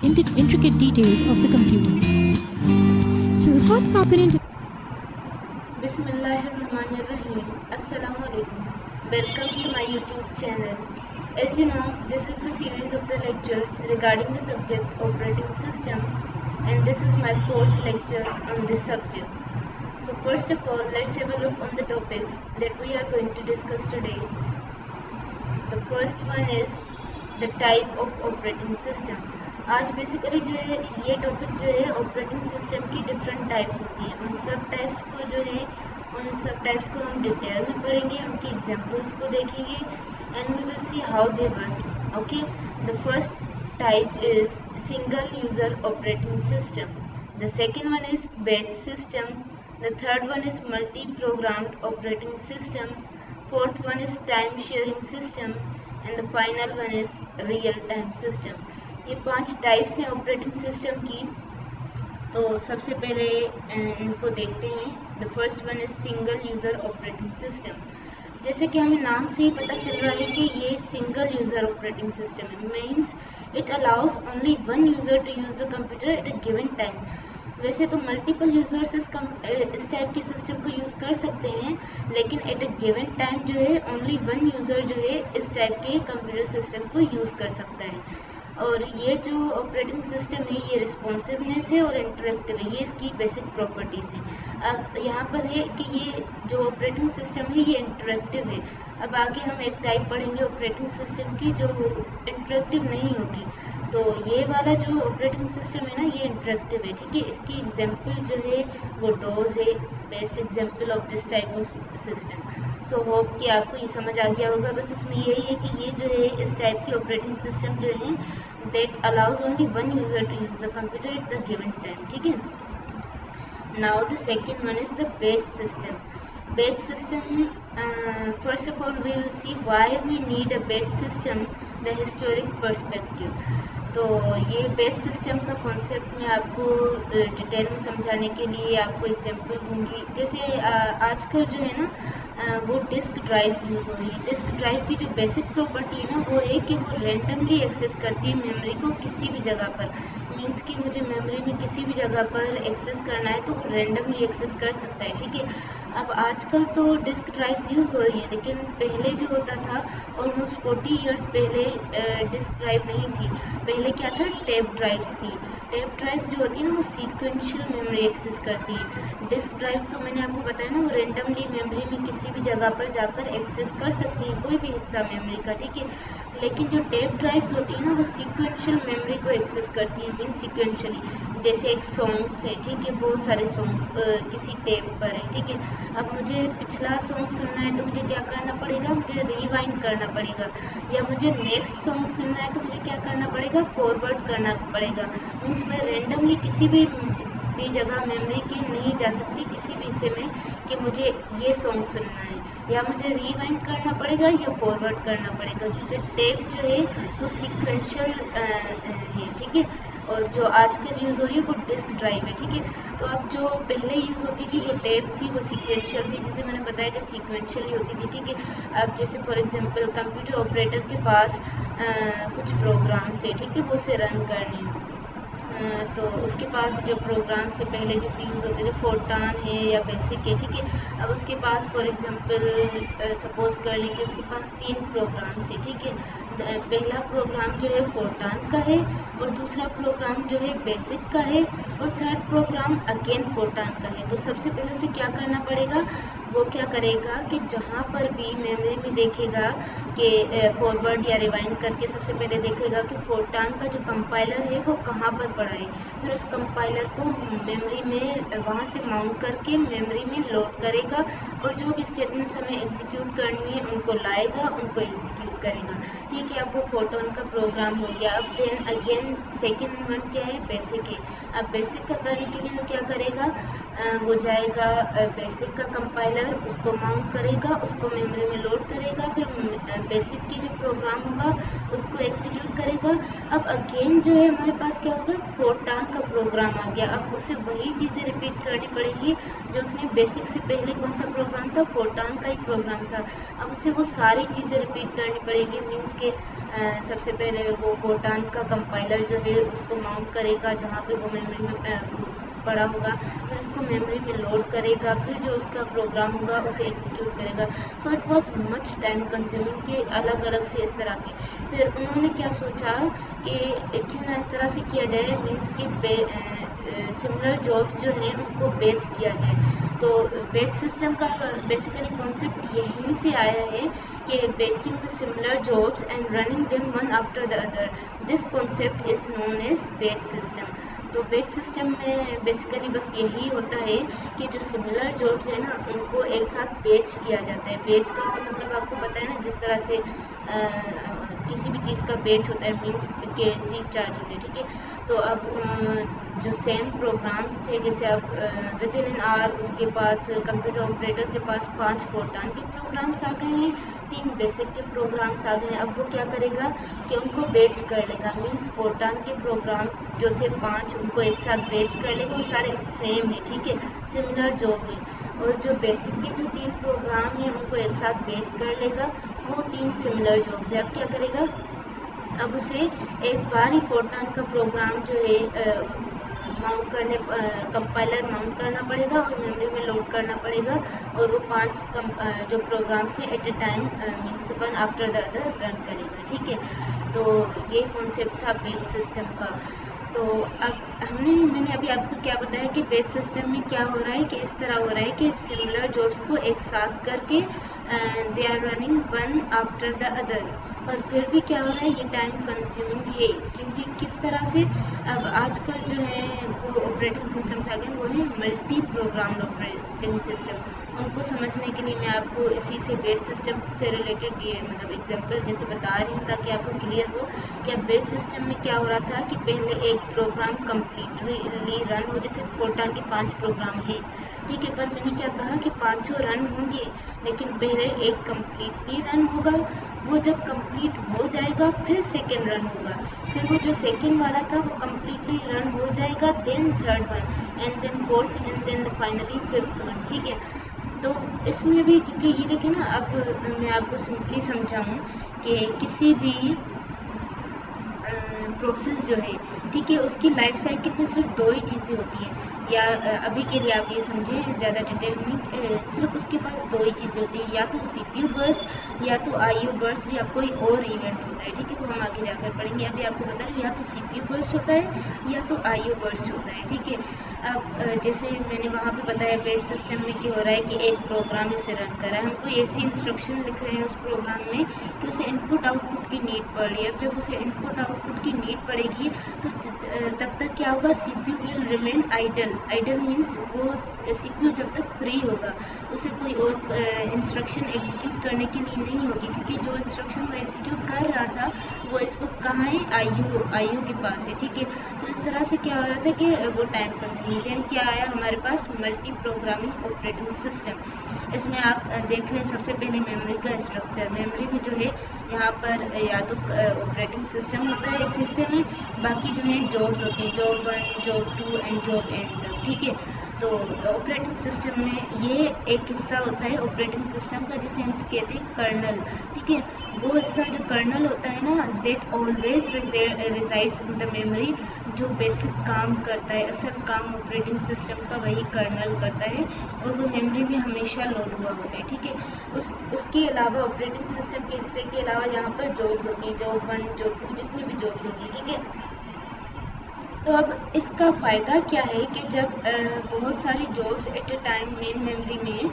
intricate details of the computer. So before hopping into Bismillahirrahmanirrahim. Assalamu alaikum. Welcome to my YouTube channel. As you know, this is the series of the lectures regarding the subject operating system, and this is my fourth lecture on this subject. So first of all, let's have a look on the topics that we are going to discuss today. The first one is the type of operating system. आज basically जो है ये topic जो है operating system की different types होती हैं, उन सब टाइप्स को हम डिटेल में पढ़ेंगे, उनकी एग्जांपल्स को देखेंगे and we will see how they work. Okay, the first type is single user operating system. The second one is batch system. The third one is multi programmed operating system. Fourth one is time sharing system and the final one is real time system. ये 5 types हैं operating system की. तो सबसे पहले इनको देखते हैं. The first one is single user operating system. जैसे कि हमें नाम से ही पता चल रहा है कि ये सिंगल यूजर ऑपरेटिंग सिस्टम है. Means it allows only one user to use the computer at a given time. वैसे तो मल्टीपल यूजर्स इस टाइप के सिस्टम को यूज़ कर सकते हैं, लेकिन एट अ गिवन टाइम जो है ओनली वन यूज़र जो है इस टाइप के कंप्यूटर सिस्टम को यूज़ कर सकता है. और ये जो ऑपरेटिंग सिस्टम है ये रिस्पॉन्सिवनेस है और इंटरेक्टिव है, ये इसकी बेसिक प्रॉपर्टीज़ हैं. अब यहाँ पर है कि ये जो ऑपरेटिंग सिस्टम है ये इंटरेक्टिव है. अब आगे हम एक टाइप पढ़ेंगे ऑपरेटिंग सिस्टम की जो इंटरेक्टिव नहीं होगी. तो ये वाला जो ऑपरेटिंग सिस्टम है ना ये इंटरेक्टिव है. ठीक है, इसकी एग्जांपल जो है वो डोज है, best example of this type of system. So hope कि आपको ये समझ आ गया होगा. बस इसमें यही है कि ये जो है इस टाइप की ऑपरेटिंग सिस्टम जो है that allows only one user to use the computer at the given time. ठीक है. Now the second one is the batch system. Batch system, first of all we will see why we need a batch system, the historic perspective. तो ये batch system का concept मैं आपको detail में समझाने के लिए आपको एग्जांपल दूंगी. जैसे आजकल जो है ना वो डिस्क ड्राइव यूज़ हो रही है. डिस्क ड्राइव की जो बेसिक प्रॉपर्टी है ना वो है कि वो रैंडमली एक्सेस करती है मेमोरी को किसी भी जगह पर. मीन्स कि मुझे मेमोरी में किसी भी जगह पर एक्सेस करना है तो वो रैंडमली एक्सेस कर सकता है. ठीक है. अब आजकल तो डिस्क ड्राइव यूज़ हो रही है, लेकिन पहले जो होता था ऑलमोस्ट 40 ईयर्स पहले डिस्क ड्राइव नहीं थी. पहले क्या था, टेप ड्राइव्स थी. टेप ड्राइव जो होती है ना वो सीक्वेंशियल मेमोरी एक्सेस करती है. डिस्क ड्राइव तो मैंने आपको बताया ना वो रैंडमली मेमोरी में किसी भी जगह पर जाकर एक्सेस कर सकती है कोई भी हिस्सा मेमोरी का. ठीक है. लेकिन जो टेप ड्राइव्स होती है ना वो सीक्वेंशियल मेमोरी को एक्सेस करती है. मीन सीक्वेंशियली, जैसे एक सॉन्ग्स है. ठीक है, बहुत सारे सॉन्ग्स किसी टेप पर है. ठीक है. अब मुझे पिछला सॉन्ग सुनना है तो मुझे क्या करना पड़ेगा, मुझे रिवाइंड करना पड़ेगा. या मुझे नेक्स्ट सॉन्ग सुनना है तो मुझे क्या करना पड़ेगा, फॉरवर्ड करना पड़ेगा. मीन्स मैं रैंडमली किसी भी जगह मेमोरी की नहीं जा सकती किसी भी हिस्से में कि मुझे ये सॉन्ग सुनना है. या मुझे रिवाइंड करना पड़ेगा या फॉरवर्ड करना पड़ेगा, क्योंकि टेप जो है वो सीक्वेंशियल है. ठीक है. और जो आजकल यूज़ हो रही है वो डिस्क ड्राइव है. ठीक है. तो अब जो पहले यूज़ होती थी जो टेप थी वो सीक्वेंशियल थी, जिसे मैंने बताया कि सीक्वेंशियल ही होती थी. ठीक है. अब जैसे फॉर एग्जांपल कंप्यूटर ऑपरेटर के पास कुछ प्रोग्राम्स है. ठीक है, वो उसे रन करने हैं. तो उसके पास जो प्रोग्राम से पहले जैसे यूज़ होते थे फोर्टान है या बेसिक है. ठीक है. अब उसके पास फॉर एग्जांपल सपोज कर लें कि उसके पास 3 प्रोग्राम्स है. ठीक है. पहला प्रोग्राम जो है फोर्टान का है और दूसरा प्रोग्राम जो है बेसिक का है और थर्ड प्रोग्राम अगेन फोर्टान का है. तो सबसे पहले उसे क्या करना पड़ेगा, वो क्या करेगा कि जहाँ पर भी मेमोरी में देखेगा कि फॉरवर्ड या रिवाइंड करके सबसे पहले देखेगा कि फोर्टान का जो कंपाइलर है वो कहाँ पर पड़ा है. फिर उस कंपाइलर को मेमोरी में वहाँ से माउंट करके मेमोरी में लोड करेगा और जो भी स्टेटमेंट्स हमें एग्जीक्यूट करनी है उनको लाएगा, उनको एग्जीक्यूट करेगा. ठीक है. अब वो फोर्टान का प्रोग्राम हो गया. अब देन अगेन सेकेंड वन क्या है, बेसिक है. अब बेसिक का करने के लिए वो क्या करेगा, वो जाएगा बेसिक का कंपाइलर, उसको माउंट करेगा, उसको मेमोरी में लोड करेगा, फिर बेसिक की जो प्रोग्राम होगा उसको एग्जीक्यूट करेगा। अब अगेन जो है हमारे पास क्या होगा, फोर्टान का प्रोग्राम आ गया। अब उसे वही चीज़ें रिपीट करनी पड़ेंगी जो उसने बेसिक से पहले कौन सा प्रोग्राम था, फोर्टान का ही प्रोग्राम था। अब उसे वो सारी चीज़ें रिपीट करनी पड़ेगी। मीन्स के सबसे पहले वो फोर्टान का कंपाइलर जो है उसको माउंट करेगा जहाँ पे वो मेमोरी में पड़ा होगा, फिर उसको मेमोरी में लोड करेगा, फिर जो उसका प्रोग्राम होगा उसे एग्जीक्यूट करेगा। So it was much time consuming के अलग अलग से इस तरह से। फिर उन्होंने क्या सोचा कि क्यों ना इस तरह से किया जाए, मीन्स कि सिमिलर जॉब्स जो हैं उनको बैच किया जाए। तो बैच सिस्टम का बेसिकली कॉन्सेप्ट यहीं से आया है कि batching the similar jobs and running them one after the other, this concept is known as batch system. तो बैच सिस्टम में बेसिकली बस यही होता है कि जो सिमिलर जॉब्स है ना उनको एक साथ बैच किया जाता है। बैच का मतलब आपको पता है ना, जिस तरह से किसी भी चीज़ का बैच होता है, मीन्स के 3-4 चीज़ें, ठीक है। तो अब जो सेम प्रोग्राम्स थे, जैसे अब विद इन एन आवर उसके पास कंप्यूटर ऑपरेटर के पास 5 फोर्टान के प्रोग्राम्स आ गए हैं, 3 बेसिक के प्रोग्राम्स आ गए हैं। अब वो क्या करेगा कि उनको बैच कर लेगा। मीन्स फोर्टान के प्रोग्राम जो थे 5 उनको एक साथ बैच कर लेगा, वो सारे सेम है, ठीक है, सिमिलर जॉब है। और जो बेसिक के जो 3 प्रोग्राम हैं उनको एक साथ बैच कर लेगा, वो 3 सिमिलर जॉब है। अब क्या करेगा, अब उसे एक बार ही फोर्टान का प्रोग्राम जो है माउंट करने कंपाइलर माउंट करना पड़ेगा और मेमोरी में लोड करना पड़ेगा, और वो 5 जो प्रोग्राम से at a time means one after the other run करेगा, ठीक है। तो ये कॉन्सेप्ट था बेस सिस्टम का। तो अब मैंने अभी आपको क्या बताया कि बेस सिस्टम में क्या हो रहा है, कि इस तरह हो रहा है कि सिमिलर जॉब्स को एक साथ करके they are running one after the other, पर फिर भी क्या हो रहा है, ये टाइम कंज्यूमिंग है। क्योंकि किस तरह से, अब आजकल जो है वो ऑपरेटिंग सिस्टम आ गए, वो है मल्टी प्रोग्राम ऑपरेटिंग सिस्टम। उनको समझने के लिए मैं आपको इसी से बेस सिस्टम से रिलेटेड ये मतलब एग्जांपल जैसे बता रही हूँ, ताकि आपको क्लियर हो कि अब बेस सिस्टम में क्या हो रहा था कि पहले एक प्रोग्राम कम्प्लीटली रन हो, जैसे फोर्टान के 5 प्रोग्राम हैं, ठीक है, पर मैंने क्या कहा कि 5 रन होंगे, लेकिन पहले एक कम्प्लीटली रन होगा, वो जब कंप्लीट हो जाएगा फिर सेकेंड रन होगा, फिर वो जो सेकेंड वाला था वो कम्प्लीटली रन हो जाएगा, then third one and then fourth and then finally fifth one, ठीक है। तो इसमें भी क्योंकि ये देखें ना, अब मैं आपको सिंपली समझाऊँ कि किसी भी प्रोसेस जो है, ठीक है, उसकी लाइफ साइकिल में सिर्फ 2 ही चीज़ें होती हैं, या अभी के लिए आप ये समझें, ज़्यादा डिटेल में सिर्फ उसके पास 2 ही चीज़ें होती हैं, या तो CPU बर्स्ट या तो IO बर्स्ट, या कोई और इवेंट होता है, ठीक है, वो हम आगे जाकर पढ़ेंगे। अभी आपको बता रही हूँ, या तो CPU बर्स्ट होता है या तो IO बर्स्ट होता है, ठीक है। अब जैसे मैंने वहाँ पे बताया बेस सिस्टम में क्या हो रहा है कि एक प्रोग्राम उसे रन कर रहा है, हमको ऐसी इंस्ट्रक्शन लिख रहे हैं उस प्रोग्राम में कि उसे इनपुट आउटपुट की नीड पड़ रही है। अब जब उसे इनपुट आउटपुट की नीड पड़ेगी तो तब तक क्या होगा, CPU will remain idle. Idle means वो CPU जब तक फ्री होगा, उसे कोई और इंस्ट्रक्शन एग्जीक्यूट करने के लिए नहीं होगी, क्योंकि जो इंस्ट्रक्शन वो एग्जीक्यूट कर रहा था वो इस वक्त कहाँ है, IO के पास है, ठीक है। तो इस तरह से क्या हो रहा था कि वो टाइम कंज्यूमिंग क्या आया हमारे पास, मल्टी प्रोग्रामिंग ऑपरेटिंग सिस्टम। इसमें आप देख लें, सबसे पहले मेमोरी का स्ट्रक्चर। मेमोरी में जो है यहाँ पर या तो ऑपरेटिंग सिस्टम होता है इस हिस्से में, बाकी जो है जॉब्स होती हैं, job 1, job 2 and job and तक, ठीक है। तो ऑपरेटिंग सिस्टम में ये एक हिस्सा होता है ऑपरेटिंग सिस्टम का जिसे हम कहते हैं कर्नल, ठीक है। वो हिस्सा जो कर्नल होता है ना, that always resides in the memory, जो बेसिक काम करता है, असल काम ऑपरेटिंग सिस्टम का वही कर्नल करता है, और वो मेमोरी में हमेशा लोड हुआ होता है, ठीक है। उसके अलावा ऑपरेटिंग सिस्टम के हिस्से के अलावा यहाँ पर जॉब्स होती हैं, जॉब 1, जॉब 2, जितनी भी जॉब्स होंगी, ठीक है। तो अब इसका फ़ायदा क्या है कि जब बहुत सारी jobs eight a time main memory में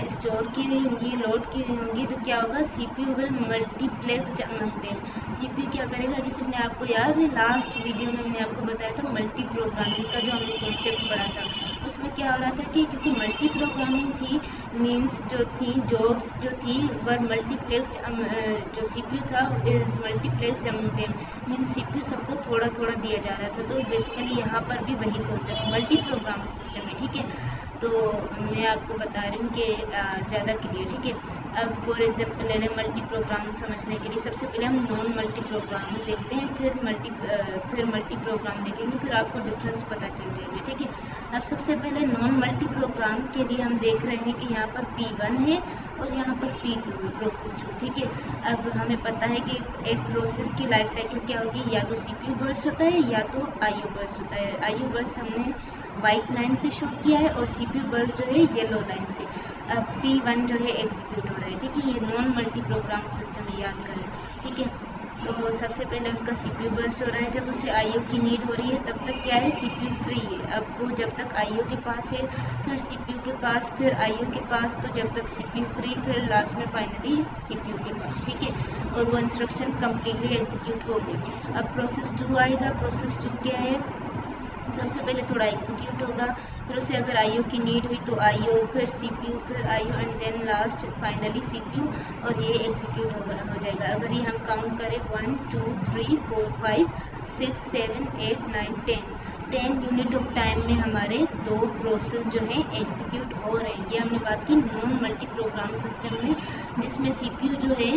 स्टोर की हुई होंगी, लोड की हुई होंगी, तो क्या होगा, CPU will multiplexed among them. CPU क्या करेगा, जैसे मैं आपको याद है लास्ट वीडियो में मैंने आपको बताया था मल्टी प्रोग्रामिंग का जो हमने कॉन्सेप्ट पढ़ा था, उसमें क्या हो रहा था कि क्योंकि मल्टी प्रोग्रामिंग थी, मीन्स जो थी जॉब्स जो थी वर मल्टीप्लेक्स्ड, जो CPU था is multiplexed among them, means CPU सबको थोड़ा थोड़ा दिया जा रहा था। तो बेसिकली यहाँ पर भी वही कॉन्सेप्ट मल्टी प्रोग्रामिंग सिस्टम है, ठीक है। तो मैं आपको बता रही हूँ कि ज़्यादा क्लियर, ठीक है। अब फॉर एग्जाम्पल ले लें मल्टी प्रोग्राम समझने के लिए सबसे पहले हम नॉन मल्टी प्रोग्राम देखते हैं, फिर मल्टी प्रोग्राम देखेंगे, फिर आपको डिफरेंस पता चल जाएगा, ठीक है। अब सबसे पहले नॉन मल्टी प्रोग्राम के लिए हम देख रहे हैं कि यहाँ पर P1 है और यहाँ पर P2 है, प्रोसेस 2, ठीक है। अब हमें पता है कि एक प्रोसेस की लाइफ साइकिल क्या होगी, या तो CPU बर्स्ट होता है या तो IO बर्स्ट होता है। IO बर्स्ट हमने वाइट लाइन से शो किया है और CPU बर्स्ट जो है येलो लाइन से। अब P1 जो है एग्जीक्यूट हो रहा है, ठीक है। ये नॉन मल्टी प्रोग्राम सिस्टम है, याद करें, ठीक है। तो सबसे पहले उसका CPU बर्स्ट हो रहा है, जब उसे IO की नीड हो रही है तब तक क्या है, CPU फ्री है। अब वो जब तक IO के पास है, फिर CPU के पास, फिर IO के पास, तो जब तक CPU फ्री, फिर लास्ट में फाइनली CPU के पास, ठीक है। और वो इंस्ट्रक्शन कम्प्लीटली एग्जीक्यूट हो गई। अब प्रोसेस 2 आएगा। प्रोसेस 2 क्या है, सबसे पहले थोड़ा एग्जीक्यूट होगा, फिर उसे अगर IO की नीड हुई तो IO, फिर CPU, फिर IO and then last finally CPU, और ये एग्जीक्यूट हो जाएगा। अगर ये हम काउंट करें 1 2 3 4 5 6 7 8 9 10 यूनिट ऑफ टाइम में हमारे 2 प्रोसेस जो हैं एग्जीक्यूट हो रहे हैं। ये हमने बात की नॉन मल्टी प्रोग्राम सिस्टम में, जिसमें CPU जो है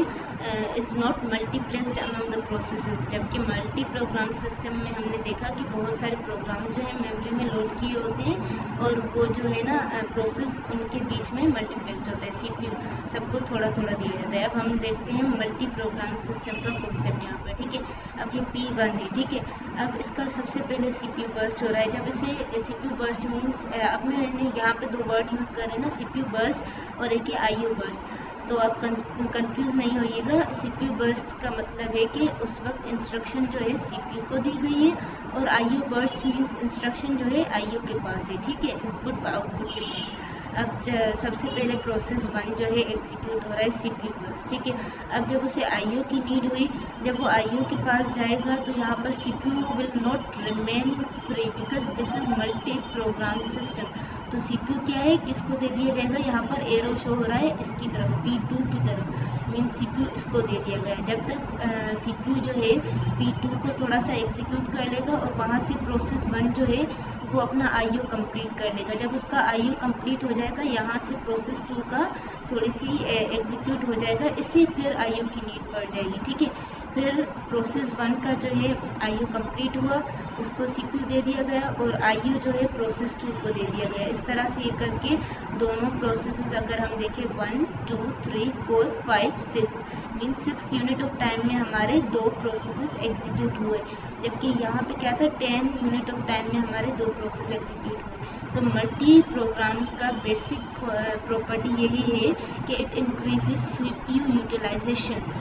is not multiplexed among the processes. जबकि मल्टी प्रोग्राम सिस्टम में हमने देखा कि बहुत सारे प्रोग्राम जो है मेमोरी में लोड किए होते हैं और वो जो है ना प्रोसेस उनके बीच में मल्टीप्लेक्स्ड होता है। CPU सबको थोड़ा थोड़ा दिया जाता है। अब हम देखते हैं मल्टी प्रोग्राम सिस्टम का कॉन्सेप्ट यहाँ पर, ठीक है। अब ये P1 है, ठीक है। अब इसका सबसे पहले CPU बर्स्ट हो रहा है। जब इसे CPU बर्स्ट मीन्स, अब मैंने यहाँ पे 2 वर्ड यूज़ करे ना, CPU बर्स्ट और एक है IO बर्स्ट, तो आप कंफ्यूज नहीं होइएगा। CPU बर्स्ट का मतलब है कि उस वक्त इंस्ट्रक्शन जो है CPU को दी गई है, और IO बर्स्ट मीन्स इंस्ट्रक्शन जो है IO के पास है, ठीक है, इनपुट आउटपुट के पास। अब सबसे पहले प्रोसेस 1 जो है एग्जीक्यूट हो रहा है CPU बर्स्ट, ठीक है। अब जब उसे IO की नीड हुई, जब वो IO के पास जाएगा तो यहाँ पर CPU will not remain free because this is multi program system. तो CPU क्या है, किसको दे दिया जाएगा, यहाँ पर एरो शो हो रहा है इसकी तरफ, P2 की तरफ, मीन CPU इसको दे दिया गया है। जब तक CPU जो है P2 को थोड़ा सा एग्जीक्यूट कर लेगा और वहाँ से प्रोसेस 1 जो है वो अपना IO कंप्लीट कर लेगा। जब उसका IO कंप्लीट हो जाएगा, यहाँ से प्रोसेस 2 का थोड़ी सी एग्जीक्यूट हो जाएगा, इससे फिर IO की नीड पड़ जाएगी, ठीक है। फिर प्रोसेस 1 का जो है IO कंप्लीट हुआ, उसको CPU दे दिया गया, और IO जो है प्रोसेस 2 को दे दिया गया। इस तरह से ये करके दोनों प्रोसेसेस अगर हम देखें 1 2 3 4 5 6 मीन 6 यूनिट ऑफ टाइम में हमारे 2 प्रोसेसेस एग्जीक्यूट हुए। जबकि यहाँ पे क्या था, 10 यूनिट ऑफ टाइम में हमारे 2 प्रोसेस एग्जीक्यूट हुए। तो मल्टी प्रोग्राम का बेसिक प्रॉपर्टी यही है कि इट इंक्रीजेस CPU यूटिलाइजेशन।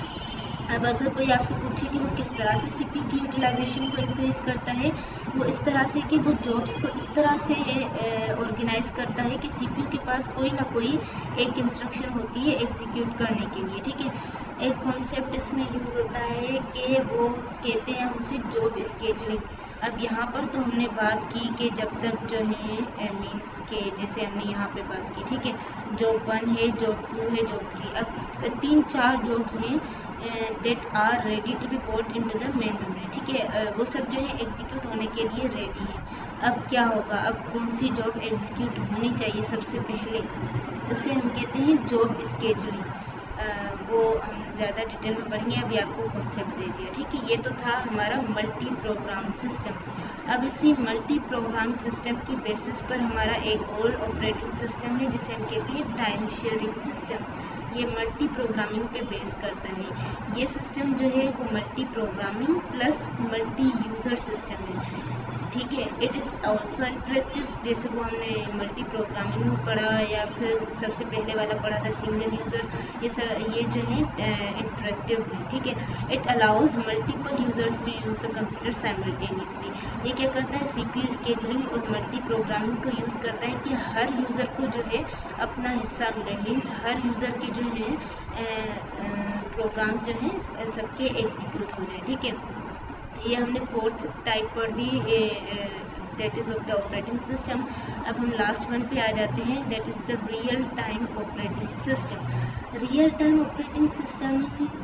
अब अगर कोई आपसे पूछे कि वो किस तरह से CPU की यूटिलाइजेशन को इंक्रीज करता है, वो इस तरह से कि वो जॉब्स को इस तरह से ऑर्गेनाइज करता है कि CPU के पास कोई ना कोई एक इंस्ट्रक्शन होती है एग्जीक्यूट करने के लिए, ठीक है। एक कॉन्सेप्ट इसमें यूज़ होता है कि वो कहते हैं उसे जॉब स्केजुलिंग। अब यहाँ पर तो हमने बात की कि जब तक जो है मीन्स के जैसे हमने यहाँ पे बात की, ठीक है, जॉब 1 है, जॉब 2 है, जॉब 3। अब 3-4 जॉब्स हैं that are ready to be put into the main memory, ठीक है। वो सब जो है एग्जीक्यूट होने के लिए रेडी है। अब क्या होगा, अब कौन सी जॉब एग्जीक्यूट होनी चाहिए सबसे पहले, उसे हम कहते हैं जॉब स्केजुलिंग। वो हम ज़्यादा डिटेल में पढ़ेंगे, अभी आपको कॉन्सेप्ट दे दिया, ठीक है। ये तो था हमारा मल्टी प्रोग्राम सिस्टम। अब इसी मल्टी प्रोग्राम सिस्टम की बेसिस पर हमारा एक और ऑपरेटिंग सिस्टम है जिसे हम कहते हैं टाइम शेयरिंग सिस्टम। ये मल्टी प्रोग्रामिंग पे बेस करता है। ये सिस्टम जो है वो multi programming plus multi user system है, ठीक है। इट इज़ ऑल्सो इंटरेक्टिव, जैसे वो हमने मल्टी प्रोग्रामिंग में पढ़ा या फिर सबसे पहले वाला पढ़ा था सिंगल यूज़र, ये जो है इंटरेक्टिव है, ठीक है। It allows multiple users to use the computer simultaneously. ये क्या करता है, CPU स्केजुलिंग और मल्टी प्रोग्रामिंग को यूज़ करता है कि हर यूज़र को जो है अपना हिस्सा मिले, मीन्स हर यूज़र के जो है प्रोग्राम जो है सबके एग्जीक्यूट हो जाए, ठीक है। ये हमने 4th टाइप पढ़ दी that is of the operating system. अब हम लास्ट वन पे आ जाते हैं, that is the real time operating system. Real time operating system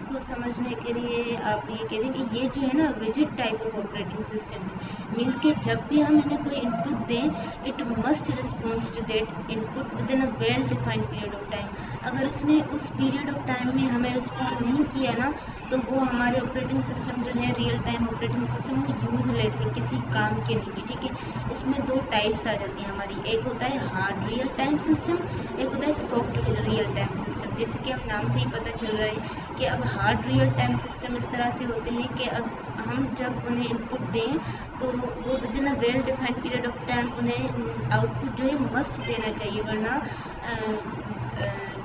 को समझने के लिए आप ये कह दें कि ये जो है ना rigid type of operating system है। मीन्स कि जब भी हम इन्हें कोई इनपुट दें, it must response to that input within a well defined period of time. अगर उसने उस पीरियड ऑफ टाइम में हमें रिस्पॉन्ड नहीं किया ना, तो वो हमारे ऑपरेटिंग सिस्टम जो है रियल टाइम ऑपरेटिंग सिस्टम वो यूजलेस है, किसी काम के नहीं है। ठीक है, इसमें दो टाइप्स आ जाती हैं हमारी, एक होता है हार्ड रियल टाइम सिस्टम, एक होता है सॉफ्ट रियल टाइम सिस्टम। जैसे कि हम नाम से ही पता चल रहा है कि अब हार्ड रियल टाइम सिस्टम इस तरह से होते हैं कि अब हम जब उन्हें इनपुट दें तो वो with in a well defined period of time उन्हें आउटपुट जो है मस्ट देना चाहिए, वरना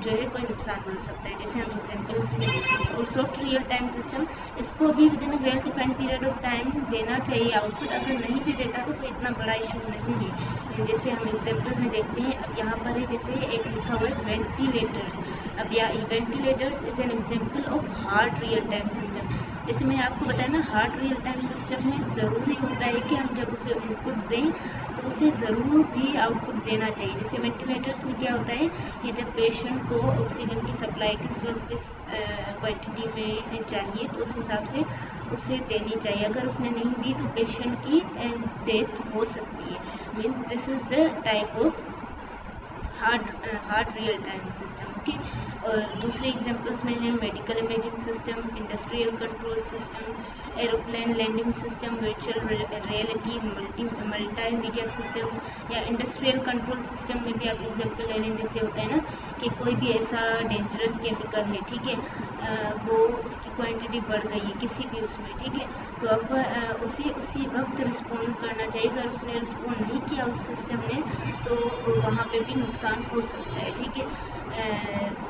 जो है कोई नुकसान हो सकता है, जैसे हम एग्जाम्पल्स में देखेंगे। और सॉफ्ट रियल टाइम सिस्टम, इसको भी with in a well defined period of time देना चाहिए आउटपुट, अगर नहीं भी देता तो कोई इतना बड़ा इशू नहीं है। जैसे हम एग्जाम्पल में देखते हैं, अब यहाँ पर है जैसे एक लिखा हुआ है वेंटिलेटर्स। अब या ventilators is an example of hard real time system. जैसे मैं आपको बताया ना, हार्ड रियल टाइम सिस्टम में ज़रूरी होता है कि हम जब उसे इनपुट दें तो उसे ज़रूर भी आउटपुट देना चाहिए। जैसे वेंटिलेटर्स में क्या होता है कि जब पेशेंट को ऑक्सीजन की सप्लाई किस वक्त किस क्वांटिटी में चाहिए तो उस हिसाब से उसे देनी चाहिए। अगर उसने नहीं दी तो पेशेंट की डेथ हो सकती है। Means this is the type of hard real time system. Okay, और दूसरे एग्जांपल्स में है medical imaging system, industrial control system, aeroplane landing system, virtual reality, multimedia systems. या इंडस्ट्रियल कंट्रोल सिस्टम में भी आप एग्जांपल ले लें, जैसे होता है ना कि कोई भी ऐसा डेंजरस केमिकल है, ठीक है, वो उसकी क्वांटिटी बढ़ गई है किसी भी उसमें, ठीक है, तो अब उसे उसी वक्त रिस्पॉन्ड करना चाहिए। अगर उसने रिस्पॉन्ड नहीं किया उस सिस्टम ने तो वहाँ पे भी नुकसान हो सकता है। ठीक है,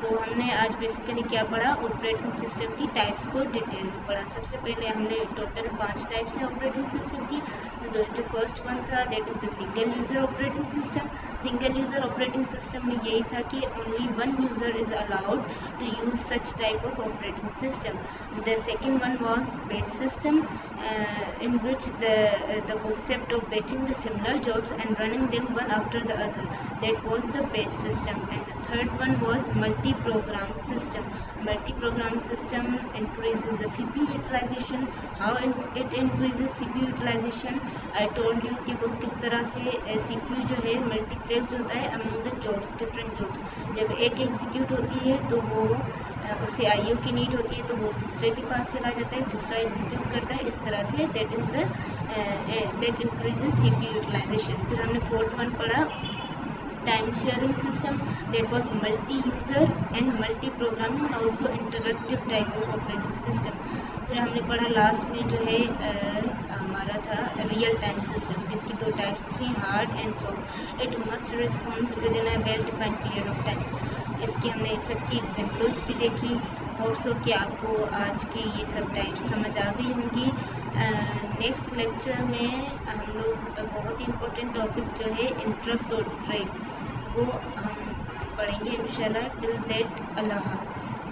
तो हमने आज बेसिकली क्या पढ़ा, ऑपरेटिंग सिस्टम की टाइप्स को डिटेल में पढ़ा। सबसे पहले हमने टोटल 5 टाइप्स है ऑपरेटिंग सिस्टम की। जो फर्स्ट वन था that is the single user operating system. Single user operating system में यही था कि only one user is allowed to use such type of operating system. The second one was batch system in which the concept of batching the similar jobs and running them one after the other, that was the batch system. And the third one was multi-program system. Multi-program system increases the CPU utilization. How it increases CPU utilization? I told you कि वो किस तरह से CPU जो है multiplex होता है among the jobs, different jobs. जब एक एग्जीक्यूट होती है तो वो उसे IO की नीड होती है तो वो दूसरे के पास चला जाता है, दूसरा एग्जीक्यूट करता है, इस तरह से that is that increases CPU utilization. फिर हमने फोर्थ वन पढ़ा time sharing system, that was multi user and multi programming also interactive type of operating system. फिर हमने पढ़ा लास्ट में जो है हमारा था रियल टाइम सिस्टम, जिसकी दो टाइप्स थी, hard and soft. It must respond with in a well defined period of time. इसकी हमने सबकी एग्जाम्पल्स भी देखी। होप्सो कि आपको आज की ये सब टाइप्स समझ आ गई होंगी। नेक्स्ट लेक्चर में हम लोग बहुत ही इम्पोर्टेंट टॉपिक जो है इंटरप्ट और ब्रेक वो हम पढ़ेंगे इंशाल्लाह। टिल दैट अल्लाह हाफ़िज़।